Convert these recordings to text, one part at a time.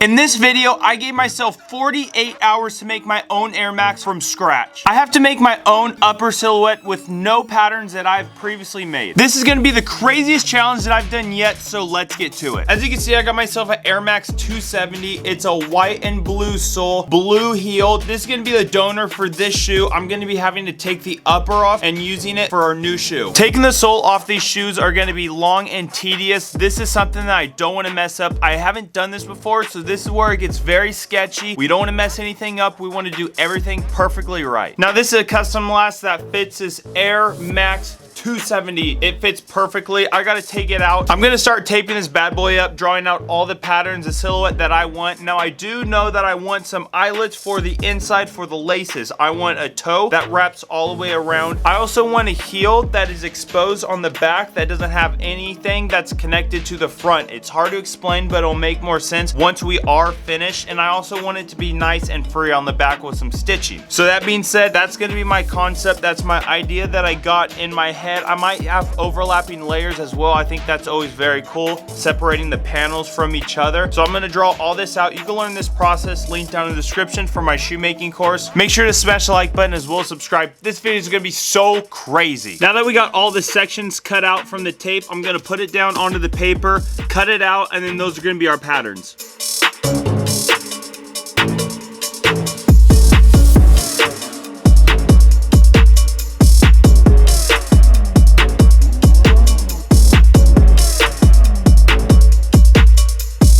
In this video, I gave myself 48 hours to make my own Air Max from scratch. I have to make my own upper silhouette with no patterns that I've previously made. This is gonna be the craziest challenge that I've done yet, so let's get to it. As you can see, I got myself an Air Max 270. It's a white and blue sole, blue heel. This is gonna be the donor for this shoe. I'm gonna be having to take the upper off and using it for our new shoe. Taking the sole off these shoes are gonna be long and tedious. This is something that I don't wanna mess up. I haven't done this before, so this is where it gets very sketchy. We don't want to mess anything up. We want to do everything perfectly right. Now this is a custom last that fits this Air Max 270. It fits perfectly. I gotta take it out. I'm gonna start taping this bad boy up, drawing out all the patterns, the silhouette that I want. Now I do know that I want some eyelets for the inside for the laces. I want a toe that wraps all the way around. I also want a heel that is exposed on the back that doesn't have anything that's connected to the front. It's hard to explain, but it'll make more sense once we are finished. And I also want it to be nice and free on the back with some stitching. So that being said, that's gonna be my concept. That's my idea that I got in my head. I might have overlapping layers as well. I think that's always very cool, separating the panels from each other. So I'm gonna draw all this out. You can learn this process, link down in the description for my shoemaking course. Make sure to smash the like button as well as subscribe. This video is gonna be so crazy. Now that we got all the sections cut out from the tape, I'm gonna put it down onto the paper, cut it out, and then those are gonna be our patterns.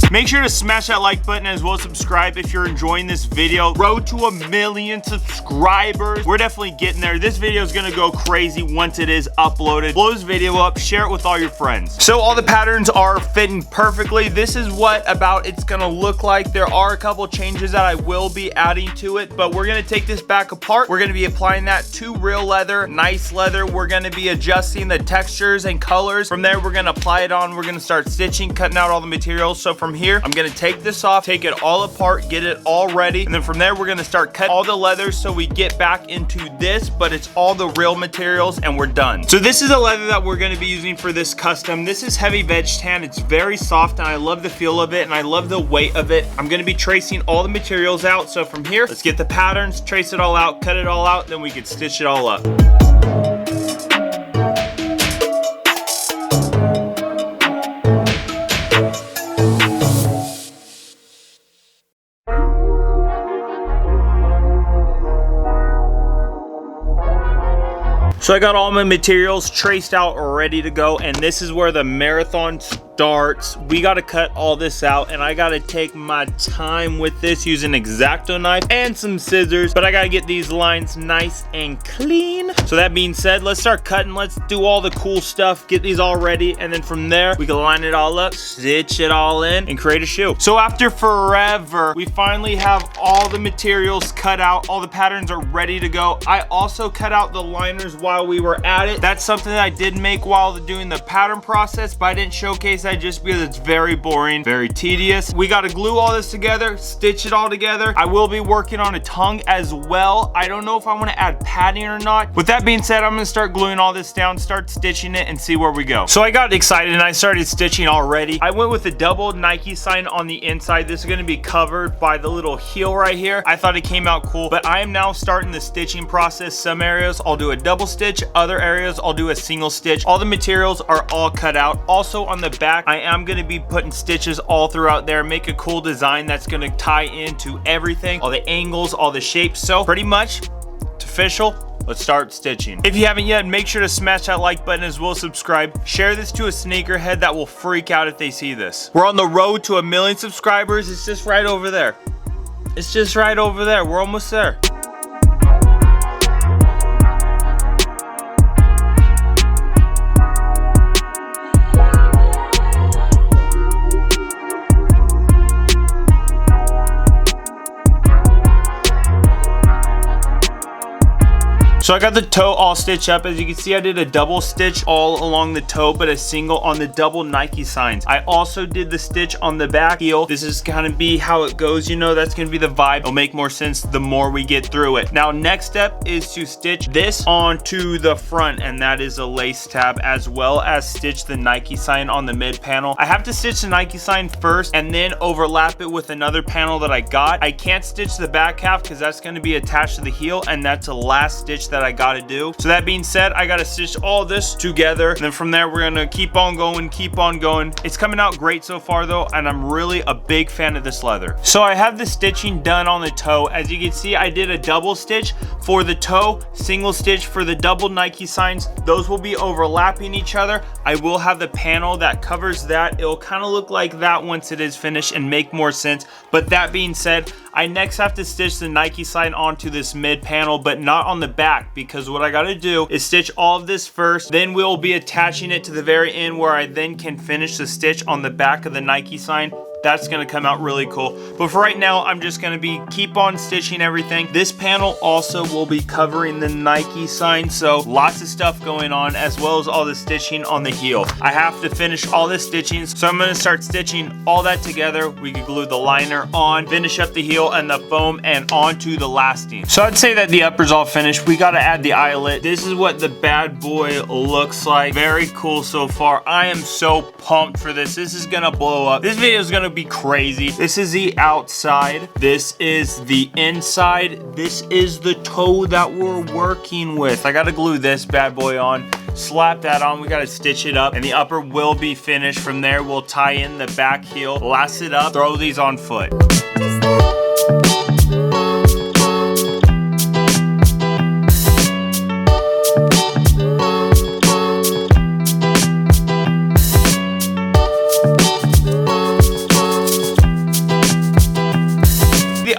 Make sure to smash that like button as well as subscribe if you're enjoying this video. Road to 1 million subscribers. We're definitely getting there. This video is gonna go crazy once it is uploaded. Blow this video up, share it with all your friends. So all the patterns are fitting perfectly. This is what about it's gonna look like. There are a couple changes that I will be adding to it, but we're gonna take this back apart. We're gonna be applying that to real leather, nice leather. We're gonna be adjusting the textures and colors. From there, we're gonna apply it on. We're gonna start stitching, cutting out all the materials. So from here, I'm gonna take this off, take it all apart, get it all ready, and then from there we're gonna start cutting all the leather so we get back into this, but it's all the real materials and we're done. So this is a leather that we're gonna be using for this custom. This is heavy veg tan. It's very soft and I love the feel of it and I love the weight of it. I'm gonna be tracing all the materials out. So from here, let's get the patterns, trace it all out, cut it all out, then we can stitch it all up. So I got all my materials traced out, ready to go, and this is where the marathon starts. We gotta cut all this out, and I gotta take my time with this using an X-Acto knife and some scissors, but I gotta get these lines nice and clean. So that being said, let's start cutting. Let's do all the cool stuff, get these all ready, and then from there, we can line it all up, stitch it all in, and create a shoe. So after forever, we finally have all the materials cut out. All the patterns are ready to go. I also cut out the liners while we were at it. That's something that I did make while doing the pattern process, but I didn't showcase that just because it's very boring, very tedious. We got to glue all this together, stitch it all together. I will be working on a tongue as well. I don't know if I want to add padding or not. With that being said, I'm going to start gluing all this down, start stitching it, and see where we go. So I got excited and I started stitching already. I went with a double Nike sign on the inside. This is going to be covered by the little heel right here. I thought it came out cool, but I am now starting the stitching process. Some areas I'll do a double stitch, other areas I'll do a single stitch. All the materials are all cut out. Also on the back, I am going to be putting stitches all throughout there, make a cool design that's going to tie into everything, all the angles, all the shapes. So pretty much it's official. Let's start stitching. If you haven't yet, make sure to smash that like button as well as subscribe. Share this to a sneakerhead that will freak out if they see this. We're on the road to 1 million subscribers. It's just right over there. It's just right over there. We're almost there. So I got the toe all stitched up. As you can see, I did a double stitch all along the toe, but a single on the double Nike signs. I also did the stitch on the back heel. This is gonna be how it goes, you know, that's gonna be the vibe. It'll make more sense the more we get through it. Now, next step is to stitch this onto the front, and that is a lace tab, as well as stitch the Nike sign on the mid panel. I have to stitch the Nike sign first and then overlap it with another panel that I got. I can't stitch the back half because that's gonna be attached to the heel, and that's the last stitch that I gotta do. So that being said, I gotta stitch all this together, and then from there we're gonna keep on going. It's coming out great so far though, and I'm really a big fan of this leather. So I have the stitching done on the toe. As you can see, I did a double stitch for the toe, single stitch for the double Nike signs. Those will be overlapping each other. I will have the panel that covers that. It'll kind of look like that once it is finished and make more sense. But that being said, I next have to stitch the Nike sign onto this mid panel, but not on the back, because what I gotta do is stitch all of this first, then we'll be attaching it to the very end where I then can finish the stitch on the back of the Nike sign. That's gonna come out really cool. But for right now, I'm just gonna keep on stitching everything. This panel also will be covering the Nike sign, so lots of stuff going on, as well as all the stitching on the heel. I have to finish all the stitching, so I'm gonna start stitching all that together. We can glue the liner on, finish up the heel and the foam, and onto the lasting. So I'd say that the upper's all finished. We gotta add the eyelet. This is what the bad boy looks like. Very cool so far. I am so pumped for this. This is gonna blow up. This video is gonna be crazy. This is the outside. This is the inside. This is the toe that we're working with. I gotta glue this bad boy on, slap that on. We gotta stitch it up, and the upper will be finished. From there, we'll tie in the back heel, lace it up, throw these on foot.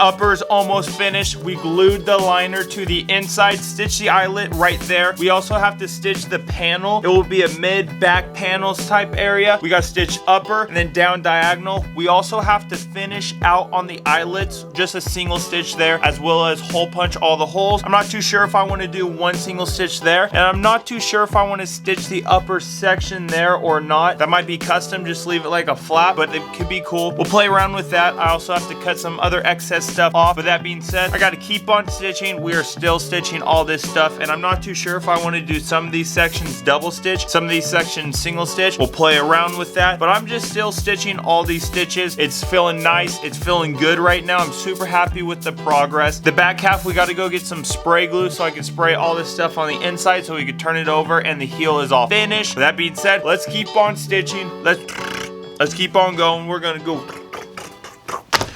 Upper's almost finished. We glued the liner to the inside, stitch the eyelet right there. We also have to stitch the panel. It will be a mid back panels type area. We got to stitch upper and then down diagonal. We also have to finish out on the eyelets, just a single stitch there, as well as hole punch all the holes. I'm not too sure if I want to do one single stitch there, and I'm not too sure if I want to stitch the upper section there or not. That might be custom, just leave it like a flap, but it could be cool. We'll play around with that. I also have to cut some other excess stuff off. But that being said, I got to keep on stitching. We are still stitching all this stuff, and I'm not too sure if I want to do some of these sections double stitch, some of these sections single stitch. We'll play around with that, but I'm just still stitching all these stitches. It's feeling nice. It's feeling good right now. I'm super happy with the progress. The back half, we got to go get some spray glue so I can spray all this stuff on the inside so we can turn it over, and the heel is all finished. With that being said, let's keep on stitching. Let's keep on going. We're gonna go.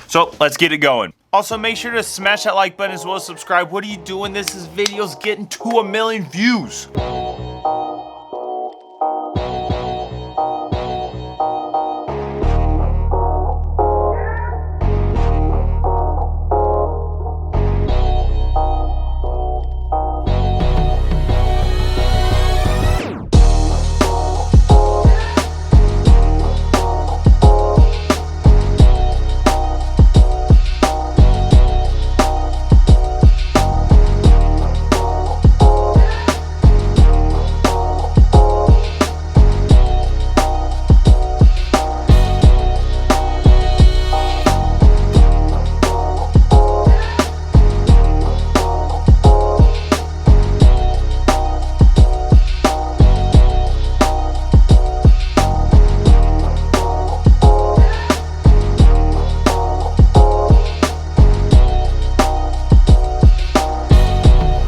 So let's get it going. Also, make sure to smash that like button as well as subscribe. What are you doing? This video's getting to 1 million views.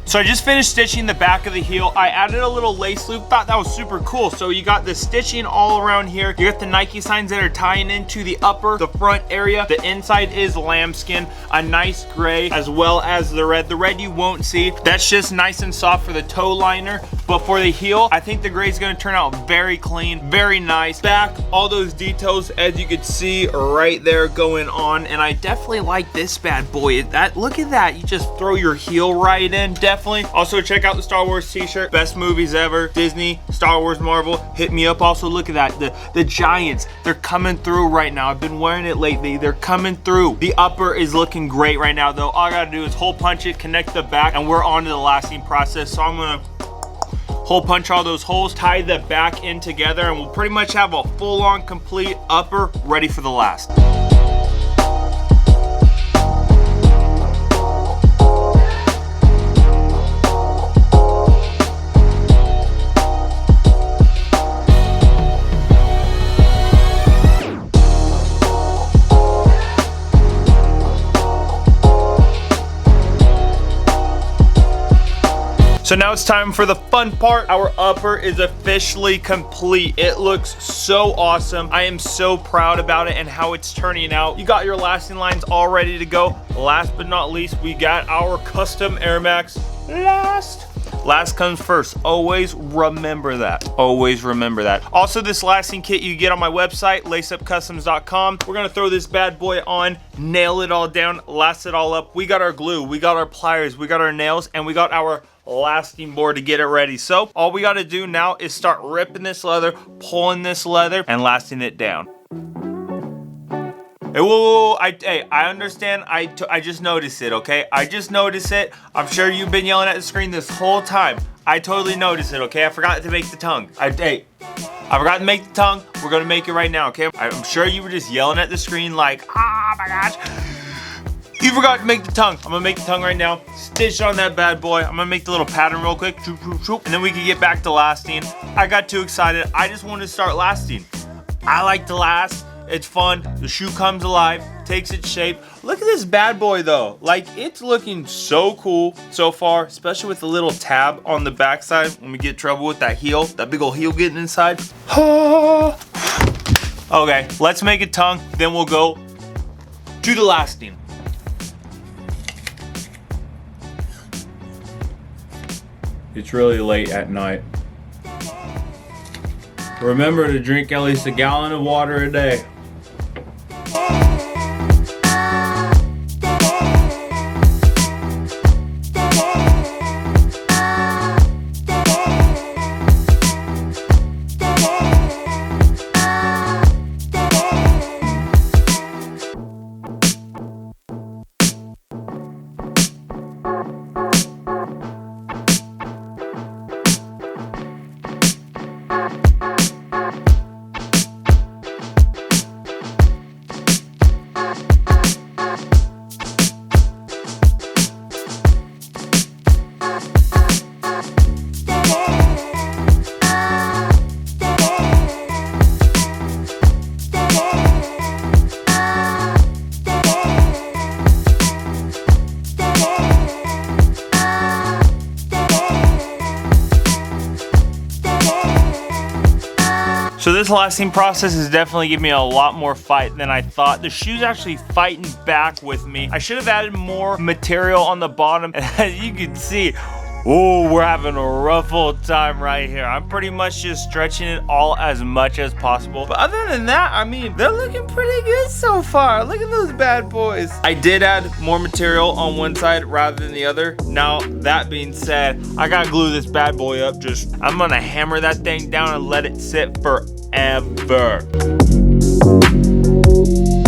So I just finished stitching the back of the heel. I added a little lace loop, thought that was super cool. So you got the stitching all around here. You got the Nike signs that are tying into the upper, the front area. The inside is lambskin, a nice gray, as well as the red. The red you won't see. That's just nice and soft for the toe liner. But for the heel, I think the gray is gonna turn out very clean, very nice. Back, all those details, as you can see right there going on. And I definitely like this bad boy. Look at that, you just throw your heel right in, definitely. Also check out the Star Wars t-shirt, best movies ever, Disney, Star Wars, Marvel, hit me up. Also look at that, the Giants, they're coming through right now. I've been wearing it lately, they're coming through. The upper is looking great right now though. All I gotta do is hole punch it, connect the back, and we're on to the lasting process. So I'm gonna hole punch all those holes, tie the back in together, and we'll pretty much have a full-on complete upper ready for the last. So now it's time for the fun part. Our upper is officially complete. It looks so awesome. I am so proud about it and how it's turning out. You got your lasting lines all ready to go. Last but not least, we got our custom Air Max last. Last comes first. Always remember that. Always remember that. Also, this lasting kit you get on my website, laceupcustoms.com. We're gonna throw this bad boy on, nail it all down, last it all up. We got our glue, we got our pliers, we got our nails, and we got our lasting board to get it ready. So all we got to do now is start ripping this leather, pulling this leather, and lasting it down. Hey, whoa, I understand. I just noticed it, okay? I just noticed it. I'm sure you've been yelling at the screen this whole time. I totally noticed it, okay? I forgot to make the tongue. I forgot to make the tongue. We're gonna make it right now, okay? I'm sure you were just yelling at the screen like, oh my gosh. You forgot to make the tongue. I'm gonna make the tongue right now. Stitch on that bad boy. I'm gonna make the little pattern real quick. And then we can get back to lasting. I got too excited. I just wanted to start lasting. I like to last. It's fun. The shoe comes alive, takes its shape. Look at this bad boy though. Like, it's looking so cool so far, especially with the little tab on the backside when we get trouble with that heel, that big old heel getting inside. Okay, let's make a tongue, then we'll go to the lasting. It's really late at night. Remember to drink at least a gallon of water a day. So this lasting process is definitely giving me a lot more fight than I thought. The shoe's actually fighting back with me. I should have added more material on the bottom. And as you can see, oh, we're having a rough old time right here. I'm pretty much just stretching it all as much as possible. But other than that, I mean, they're looking pretty good so far. Look at those bad boys. I did add more material on one side rather than the other. Now, that being said, I gotta glue this bad boy up. I'm gonna hammer that thing down and let it sit forever.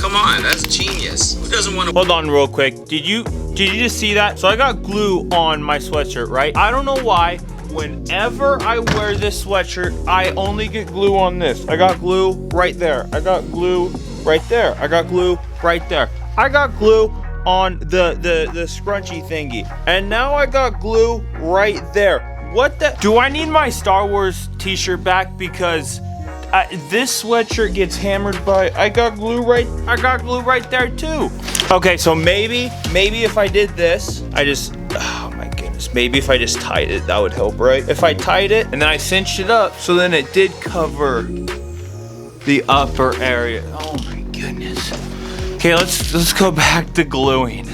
Come on, that's genius. Who doesn't want to? Hold on real quick. Did you just see that? So I got glue on my sweatshirt, right? I don't know why. Whenever I wear this sweatshirt, I only get glue on this. I got glue right there. I got glue right there. I got glue right there. I got glue on the scrunchy thingy. And now I got glue right there. What the? Do I need my Star Wars t-shirt back? Because this sweatshirt gets hammered by, I got glue right there too. Okay, so maybe if I did this, oh my goodness, maybe if I just tied it, that would help, right? If I tied it and then I cinched it up, so then it did cover the upper area. Oh my goodness. Okay, let's go back to gluing.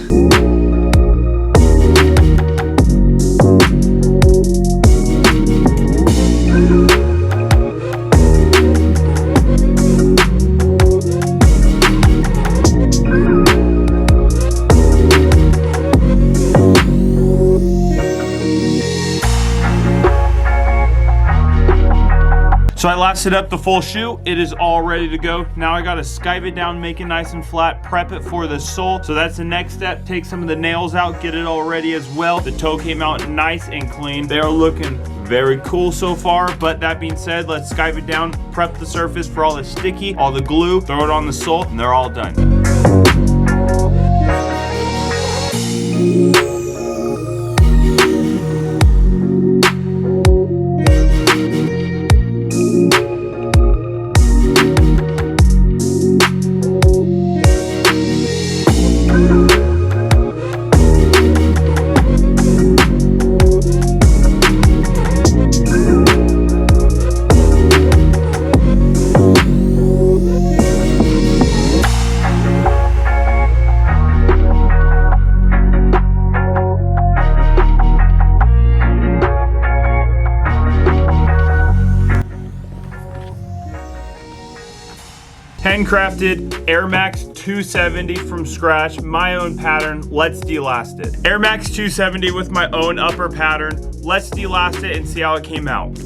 So I lasted up the full shoe. It is all ready to go. Now I gotta skive it down, make it nice and flat, prep it for the sole. So that's the next step. Take some of the nails out, get it all ready as well. The toe came out nice and clean. They are looking very cool so far, but that being said, let's skive it down, prep the surface for all the sticky, all the glue, throw it on the sole, and they're all done. Handcrafted Air Max 270 from scratch, my own pattern. Let's delast it. Air Max 270 with my own upper pattern. Let's delast it and see how it came out.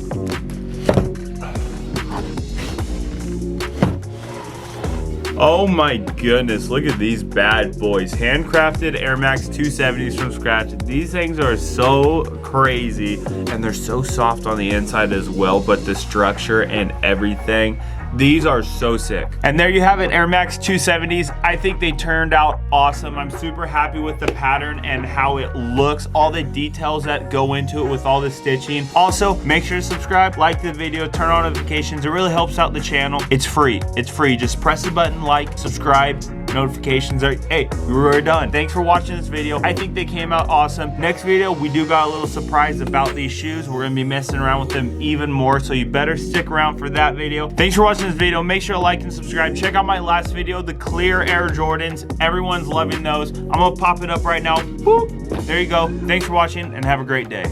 Oh my goodness, look at these bad boys. Handcrafted Air Max 270s from scratch. These things are so crazy and they're so soft on the inside as well, but the structure and everything, these are so sick. And there you have it, Air Max 270s. I think they turned out awesome. I'm super happy with the pattern and how it looks, all the details that go into it with all the stitching. Also, make sure to subscribe, like the video, turn on notifications. It really helps out the channel. It's free. It's free. Just press the button, like, subscribe, notifications are, hey, we're done. Thanks for watching this video. I think they came out awesome. Next video, we do got a little surprise about these shoes. We're gonna be messing around with them even more, so you better stick around for that video. Thanks for watching this video. Make sure to like and subscribe. Check out my last video, the clear Air Jordans. Everyone's loving those. I'm gonna pop it up right now. Boop. There you go. Thanks for watching and have a great day.